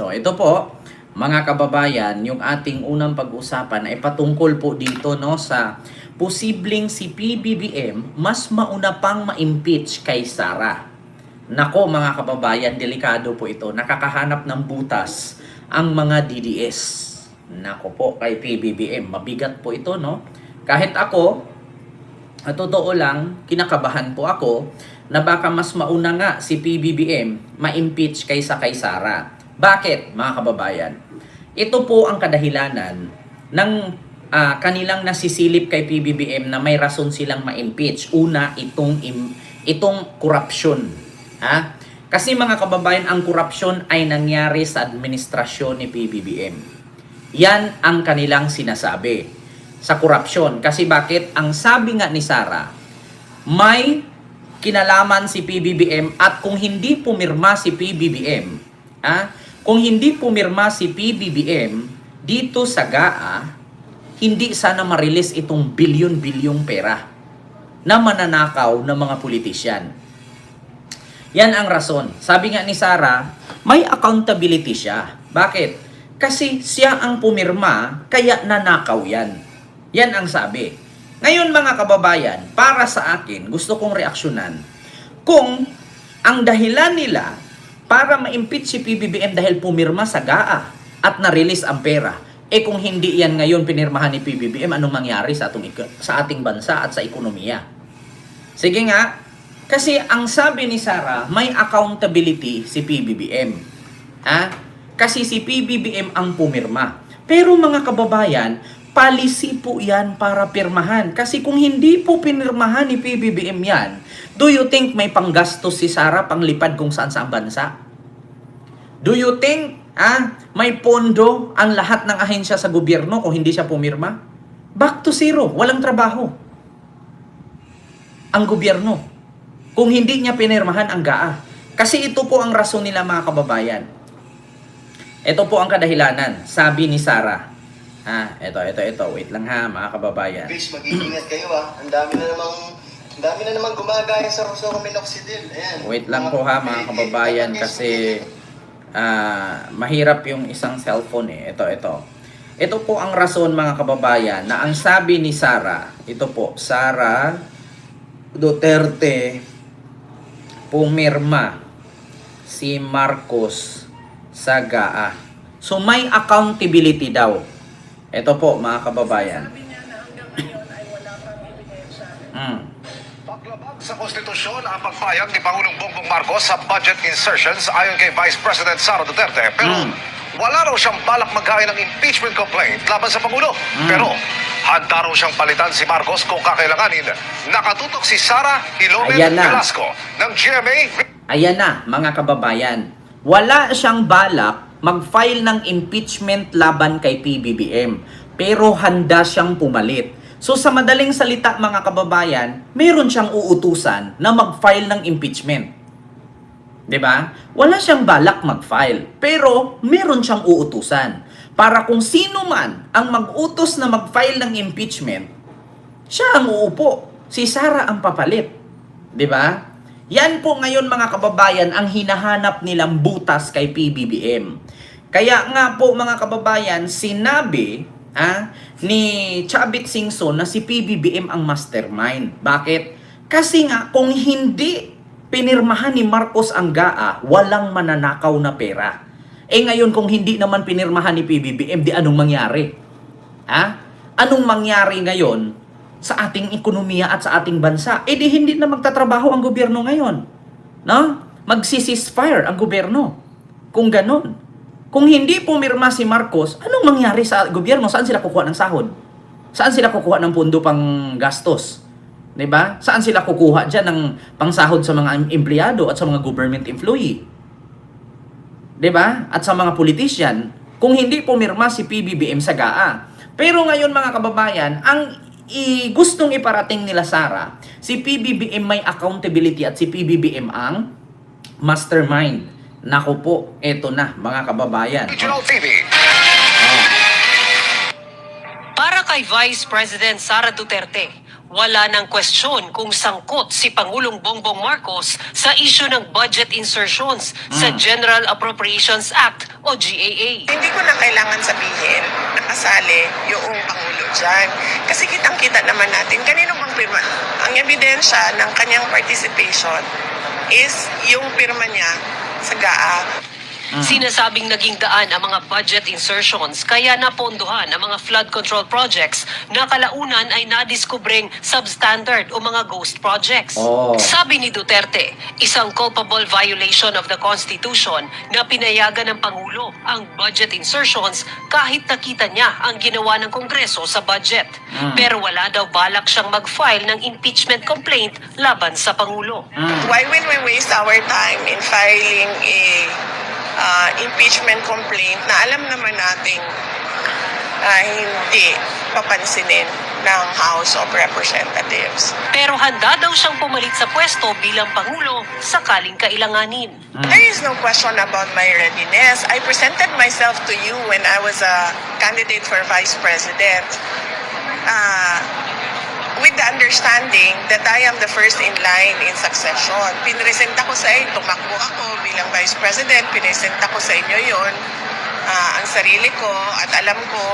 So ito po, mga kababayan, yung ating unang pag-usapan ay patungkol po dito no sa posibleng si PBBM mas mauna pang ma-impeach kay Sara. Nako mga kababayan, delikado po ito. Nakakahanap ng butas ang mga DDS. Nako po kay PBBM, mabigat po ito no. Kahit ako, at totoo lang, kinakabahan po ako na baka mas mauna nga si PBBM ma-impeach kaysa kay Sara. Bakit, mga kababayan? Ito po ang kadahilanan ng kanilang nasisilip kay PBBM na may rason silang ma-impeach. Una, itong korupsyon. Kasi mga kababayan, ang korupsyon ay nangyari sa administrasyon ni PBBM. Yan ang kanilang sinasabi sa korupsyon. Kasi bakit? Ang sabi nga ni Sara, may kinalaman si PBBM at kung hindi pumirma si PBBM, kung hindi pumirma si PBBM dito sa GAA, hindi sana ma-release itong bilyon-bilyong pera na mananakaw ng mga politisyan. Yan ang rason. Sabi nga ni Sara, may accountability siya. Bakit? Kasi siya ang pumirma, kaya nanakaw yan. Yan ang sabi. Ngayon mga kababayan, para sa akin, gusto kong reaksyonan, kung ang dahilan nila para ma-impeach si PBBM dahil pumirma sa GAA at na-release ang pera, kung hindi yan ngayon pinirmahan ni PBBM, anong mangyari sa ating bansa at sa ekonomiya? Sige nga, kasi ang sabi ni Sara, may accountability si PBBM. Kasi si PBBM ang pumirma. Pero mga kababayan, policy po yan para pirmahan. Kasi kung hindi po pinirmahan ni PBBM yan, do you think may panggastos si Sara panglipad kung saan sa bansa? Do you think may pondo ang lahat ng ahensya sa gobyerno kung hindi siya pumirma? Back to zero. Walang trabaho ang gobyerno kung hindi niya pinirmahan ang GAA. Kasi ito po ang rason nila mga kababayan. Ito po ang kadahilanan. Sabi ni Sara. Ito. Wait lang ha, mga kababayan. Please, mag-iingat kayo Ang dami na namang gumagaya sa Rosoco Minoxidil. Ayan. Wait lang po ha, mga kababayan, kasi mahirap yung isang cellphone Ito. Ito po ang rason mga kababayan na ang sabi ni Sara, ito po, Sara Duterte pumirma si Marcos sa GAA. So may accountability daw. Ito po mga kababayan. Paglabag sa konstitusyon ang pagpayag ni Pangulong Bongbong Marcos sa budget insertions ayon kay Vice President Sara Duterte. Pero wala raw siyang balak maghain ng impeachment complaint laban sa Pangulo. Pero handa raw siyang palitan si Marcos kung kakailanganin. Nakatutok si Sara Ilomen Velasco ng GMA. Ayan na mga kababayan. Wala siyang balak mag-file ng impeachment laban kay PBBM. Pero handa siyang pumalit. So sa madaling salita mga kababayan, meron siyang uutusan na mag-file ng impeachment. 'Di ba? Wala siyang balak mag-file, pero meron siyang uutusan. Para kung sino man ang mag-utos na mag-file ng impeachment, siya ang uupo. Si Sara ang papalit. 'Di ba? Yan po ngayon mga kababayan ang hinahanap nilang butas kay PBBM. Kaya nga po mga kababayan, sinabi ni Chavit Singson na si PBBM ang mastermind. Bakit? Kasi nga kung hindi pinirmahan ni Marcos ang GAA, walang mananakaw na pera. Ngayon kung hindi naman pinirmahan ni PBBM, di anong mangyari? Anong mangyari ngayon sa ating ekonomiya at sa ating bansa? Di hindi na magtatrabaho ang gobyerno ngayon. No? Magsi-ceasefire ang gobyerno. Kung ganon. Kung hindi pumirma si Marcos, anong mangyari sa gobyerno? Saan sila kukuha ng sahod? Saan sila kukuha ng pondo pang gastos? 'Di ba? Saan sila kukuha diyan ng pangsahod sa mga empleyado at sa mga government employee? 'Di ba? At sa mga politician, kung hindi pumirma si PBBM sa GAA. Pero ngayon mga kababayan, ang gustong iparating nila Sara, si PBBM may accountability at si PBBM ang mastermind. Naku po, eto na mga kababayan. Regional TV. Para kay Vice President Sara Duterte, Wala nang kwestiyon kung sangkot si Pangulong Bongbong Marcos sa issue ng budget insertions sa General Appropriations Act o GAA. Hindi ko na kailangan sabihin na kasali yung Pangulo dyan. Kasi kitang-kita naman natin, kanino bang pirma? Ang ebidensya ng kanyang participation is yung pirma niya sa GAA. Sinasabing naging daan ang mga budget insertions kaya napondohan ang mga flood control projects na kalaunan ay nadiskubring substandard o mga ghost projects. Oh. Sabi ni Duterte, isang culpable violation of the Constitution na pinayagan ng Pangulo ang budget insertions kahit nakita niya ang ginawa ng Kongreso sa budget. Pero wala daw balak siyang mag-file ng impeachment complaint laban sa Pangulo. Why will we waste our time in filing a impeachment complaint na alam naman nating hindi papansinin ng House of Representatives? Pero handa daw siyang pumalit sa pwesto bilang Pangulo sakaling kailanganin. There is no question about my readiness. I presented myself to you when I was a candidate for Vice President with the understanding that I am the first in line in succession. Pinresenta ko sa inyo, tumakbo ako bilang Vice President, pinresenta ko sa inyo yon ang sarili ko at alam ko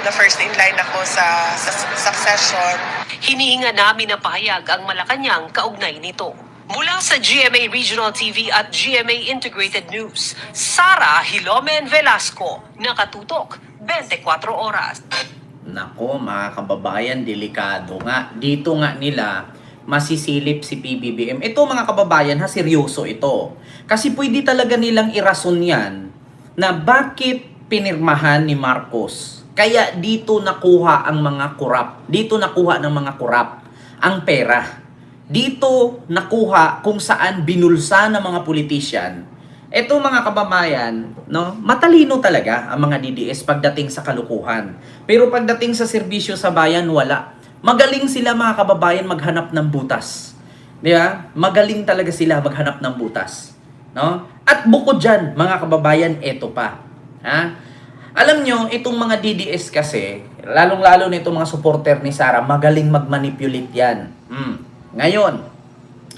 the first in line ako sa succession. Hinihinga namin na pahayag ang Malacanang kaugnay nito. Mula sa GMA Regional TV at GMA Integrated News, Sara Hilomen Velasco, nakatutok 24 oras. Nako, mga kababayan, delikado nga. Dito nga nila masisilip si PBBM. Ito mga kababayan, seryoso ito. Kasi pwede talaga nilang irason yan na bakit pinirmahan ni Marcos. Kaya dito nakuha ang mga korap. Dito nakuha ng mga korap ang pera. Dito nakuha kung saan binulsa ng mga politician. Ito mga kababayan, no, matalino talaga ang mga DDS pagdating sa kalukuhan. Pero pagdating sa serbisyo sa bayan, wala. Magaling sila mga kababayan maghanap ng butas. Di ba? Magaling talaga sila maghanap ng butas. No? At bukod dyan, mga kababayan, eto pa. Ha? Alam nyo, itong mga DDS kasi, lalong-lalo na itong mga supporter ni Sara, magaling mag-manipulate yan. Ngayon,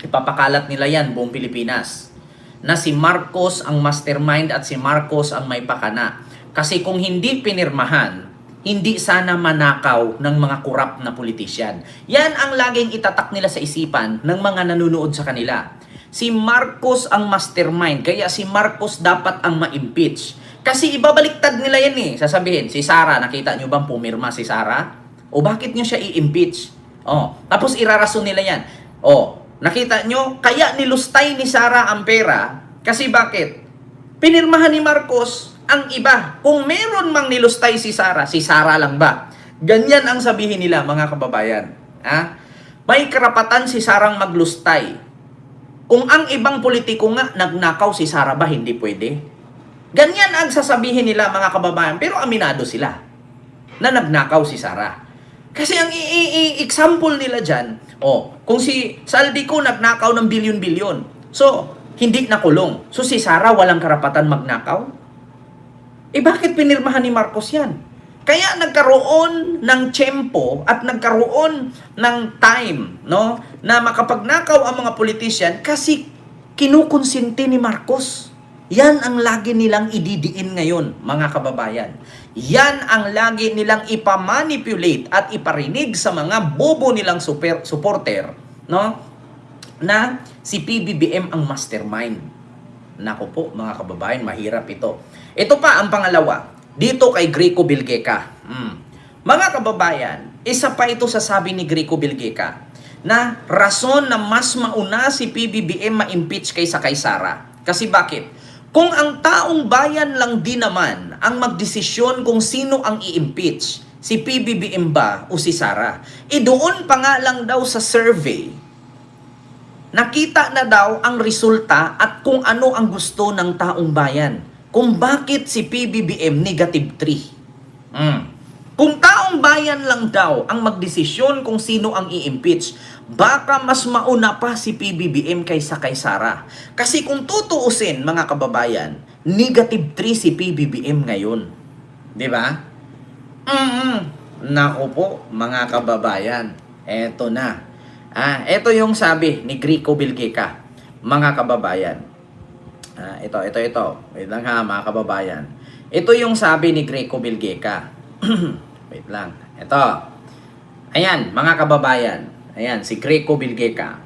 ipapakalat nila yan buong Pilipinas na si Marcos ang mastermind at si Marcos ang may pakana. Kasi kung hindi pinirmahan, hindi sana manakaw ng mga korap na politisyan. Yan ang laging itatak nila sa isipan ng mga nanonood sa kanila. Si Marcos ang mastermind, kaya si Marcos dapat ang ma-impeach. Kasi ibabaliktad nila yan Sasabihin, si Sara, nakita nyo bang pumirma si Sara? O bakit nyo siya i-impeach? Tapos irarason nila yan. Nakita nyo, kaya nilustay ni Sara ang pera. Kasi bakit? Pinirmahan ni Marcos ang iba. Kung meron mang nilustay si Sara lang ba? Ganyan ang sabihin nila, mga kababayan. May karapatan si Sarang maglustay. Kung ang ibang politiko nga nagnakaw, si Sara ba hindi pwede? Ganyan ang sasabihin nila, mga kababayan. Pero aminado sila na nagnakaw si Sara. Kasi ang example nila dyan, kung si Saldico nagnakaw ng bilyon-bilyon, so, hindi nakulong. So, si Sara walang karapatan magnakaw? Bakit pinirmahan ni Marcos yan? Kaya nagkaroon ng tiyempo at nagkaroon ng time, no, na makapagnakaw ang mga politician kasi kinukonsinti ni Marcos. Yan ang lagi nilang ididiin ngayon, mga kababayan. Yan ang lagi nilang ipamanipulate at iparinig sa mga bobo nilang supporter, no? Na si PBBM ang mastermind. Nako po, mga kababayan, mahirap ito. Ito pa ang pangalawa, dito kay Greco Bilgeca. Mga kababayan, isa pa ito sa sabi ni Greco Bilgeca na rason na mas mauna si PBBM ma-impeach kaysa kay Sara. Kasi bakit? Kung ang taong bayan lang din naman ang magdesisyon kung sino ang i-impeach, si PBBM ba o si Sara? Doon pa nga lang daw sa survey, nakita na daw ang resulta at kung ano ang gusto ng taong bayan. Kung bakit si PBBM negative 3. Kung taong bayan lang daw ang magdesisyon kung sino ang i-impeach, baka mas mauna pa si PBBM kaysa kay Sara. Kasi kung tutuusin, mga kababayan, negative 3 si PBBM ngayon. Di ba? Naku po, mga kababayan. Eto na. Ito yung sabi ni Greco Bilgeca, mga kababayan. Ito. Wait lang ha, mga kababayan. Ito yung sabi ni Greco Bilgeca. Wait lang. Ito. Ayan, mga kababayan. Ayan, si Greco Bilgeca.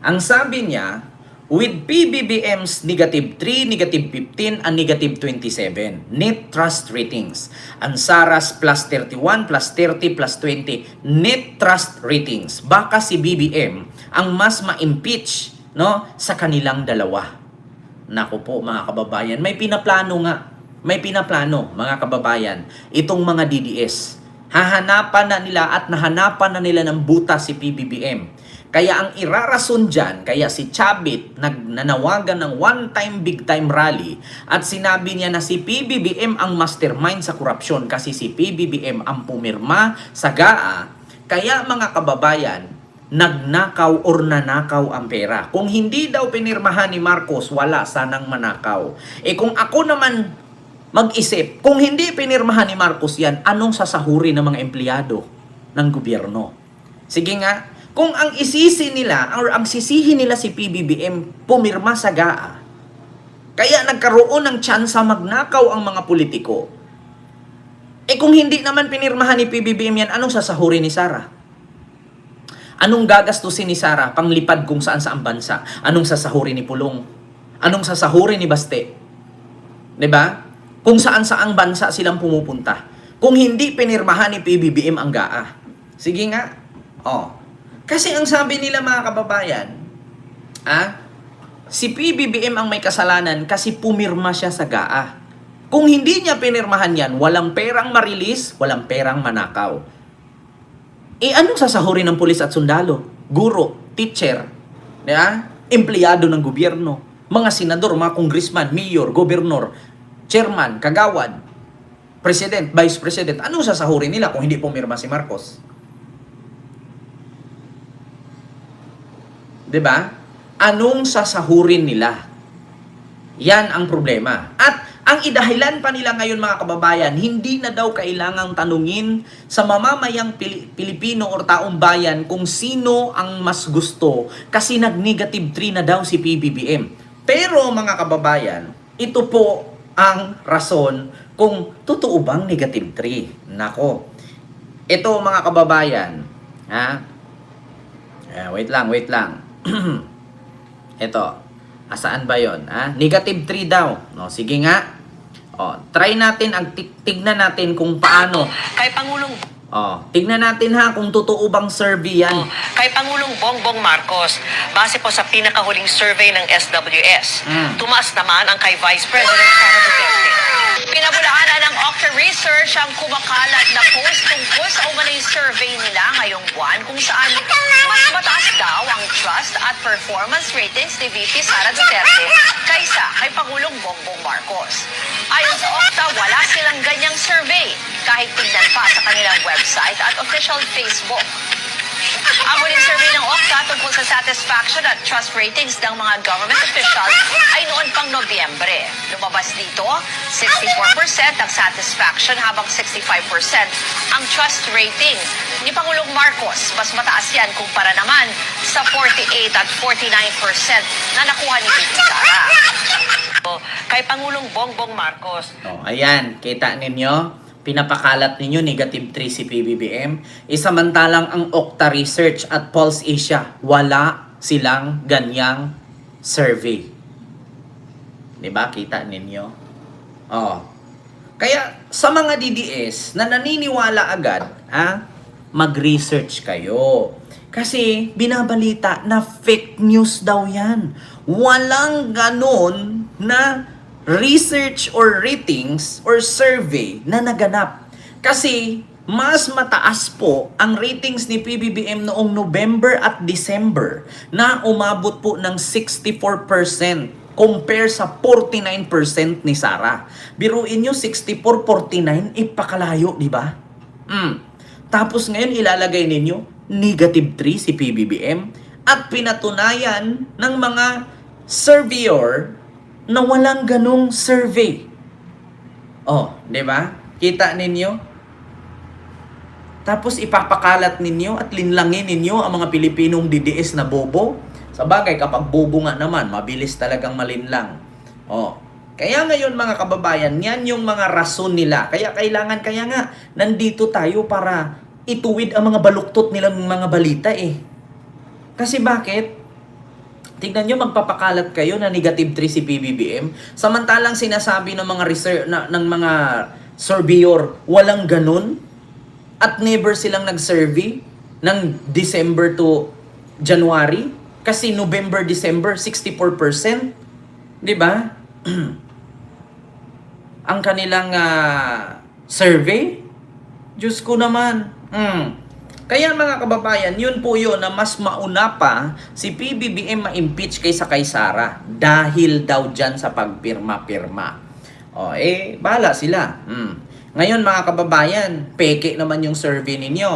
Ang sabi niya, with PBBM's -3, -15, and -27 net trust ratings, and Sara's +31, +30, +20 net trust ratings, baka si BBM ang mas ma-impeach, no, sa kanilang dalawa. Naku po, mga kababayan, may pinaplano nga. May pinaplano, mga kababayan, itong mga DDS. Hahanapan na nila at nahanapan na nila ng buta si PBBM. Kaya ang irarason dyan, kaya si Chavit nagnanawagan ng one-time, big-time rally at sinabi niya na si PBBM ang mastermind sa korupsyon kasi si PBBM ang pumirma sa GAA. Kaya mga kababayan, nagnakaw or nanakaw ang pera. Kung hindi daw pinirmahan ni Marcos, wala sanang manakaw. Kung ako naman mag-isip, kung hindi pinirmahan ni Marcos yan, anong sasahurin ng mga empleyado ng gobyerno? Sige nga, kung ang isisi nila, or ang sisihin nila si PBBM, pumirma sa GAA, kaya nagkaroon ng tsansa magnakaw ang mga politiko, kung hindi naman pinirmahan ni PBBM yan, anong sasahurin ni Sara? Anong gagastusin ni Sara panglipad kung saan-saan bansa? Anong sasahurin ni Pulong? Anong sasahurin ni Baste? 'Di ba? Kung saan-saang bansa silang pumupunta. Kung hindi pinirmahan ni PBBM ang GAA. Sige nga. Kasi ang sabi nila, mga kababayan, si PBBM ang may kasalanan kasi pumirma siya sa GAA. Kung hindi niya pinirmahan yan, walang perang marilis, walang perang manakaw. Anong sasahurin ng pulis at sundalo? Guro, teacher, empleyado ng gobyerno, mga senador, mga congressman, mayor, gobernador, chairman, kagawad, president, vice president, anong sasahurin nila kung hindi pumirma si Marcos? 'Di ba? Anong sasahurin nila? Yan ang problema. At ang idahilan pa nila ngayon, mga kababayan, hindi na daw kailangang tanungin sa mamamayang Pilipino o taong bayan kung sino ang mas gusto kasi nag-3 na daw si PBBM. Pero mga kababayan, ito po ang rason kung totoo bang -3. Nako. Ito, mga kababayan, wait lang. Ito. Asaan ba 'yon? -3 daw. No, sige nga. Try natin tignan natin kung paano. Kay Pangulong Tignan natin kung totoo bang survey yan. Kay Pangulong Bongbong Marcos, base po sa pinakahuling survey ng SWS, tumaas naman ang kay Vice President Sara Duterte. Pinabulaanan ng Okta Research ang kumakalat na post tungkol sa umanay survey nila ngayong buwan kung saan mas mataas daw ang trust at performance ratings ni VP Sara Duterte kaysa kay Pangulong Bongbong Marcos. Ayon sa Okta, wala silang ganyang survey kahit tignan pa sa kanilang website at official Facebook. Ang huling survey ng Okta tungkol sa satisfaction at trust ratings ng mga government officials ay noon pang Nobyembre. Lumabas dito, 64% ang satisfaction habang 65% ang trust rating. Ni Pangulong Marcos, mas mataas yan kumpara naman sa 48 at 49% na nakuha ni VP Sara. Kay Pangulong Bongbong Marcos. Ayan, kita ninyo? Pinapakalat ninyo -3 si PBBM. Samantalang ang Okta Research at Pulse Asia, wala silang ganyang survey. Diba? Kita ninyo? Kaya sa mga DDS na naniniwala agad, mag-research kayo. Kasi binabalita na fake news daw yan. Walang ganon na research or ratings or survey na naganap. Kasi mas mataas po ang ratings ni PBBM noong November at December na umabot po ng 64% compare sa 49% ni Sara. Biruin nyo, 64-49, ipakalayo, di ba? Tapos ngayon ilalagay ninyo, -3 si PBBM at pinatunayan ng mga surveyor na walang ganong survey. Di ba? Kita ninyo? Tapos ipapakalat ninyo at linlangin ninyo ang mga Pilipinong DDS na bobo. Sa bagay, kapag bobo nga naman, mabilis talagang malinlang. Oh. Kaya ngayon mga kababayan, yan yung mga rason nila. Kaya nga, nandito tayo para ituwid ang mga baluktot nilang mga balita eh. Kasi bakit? Tignan nyo, magpapakalat kayo na negative 3 si PBBM. Samantalang sinasabi ng mga ng mga surveyor, walang ganun. At never silang nag-survey ng December to January. Kasi November, December, 64%. Di ba? Ang kanilang survey. Diyos ko naman. Kaya mga kababayan, yun po yun na mas mauna pa si PBBM ma-impeach kaysa kay Sara. Dahil daw dyan sa pagpirma-pirma. O, bahala sila. Ngayon mga kababayan, peke naman yung survey ninyo.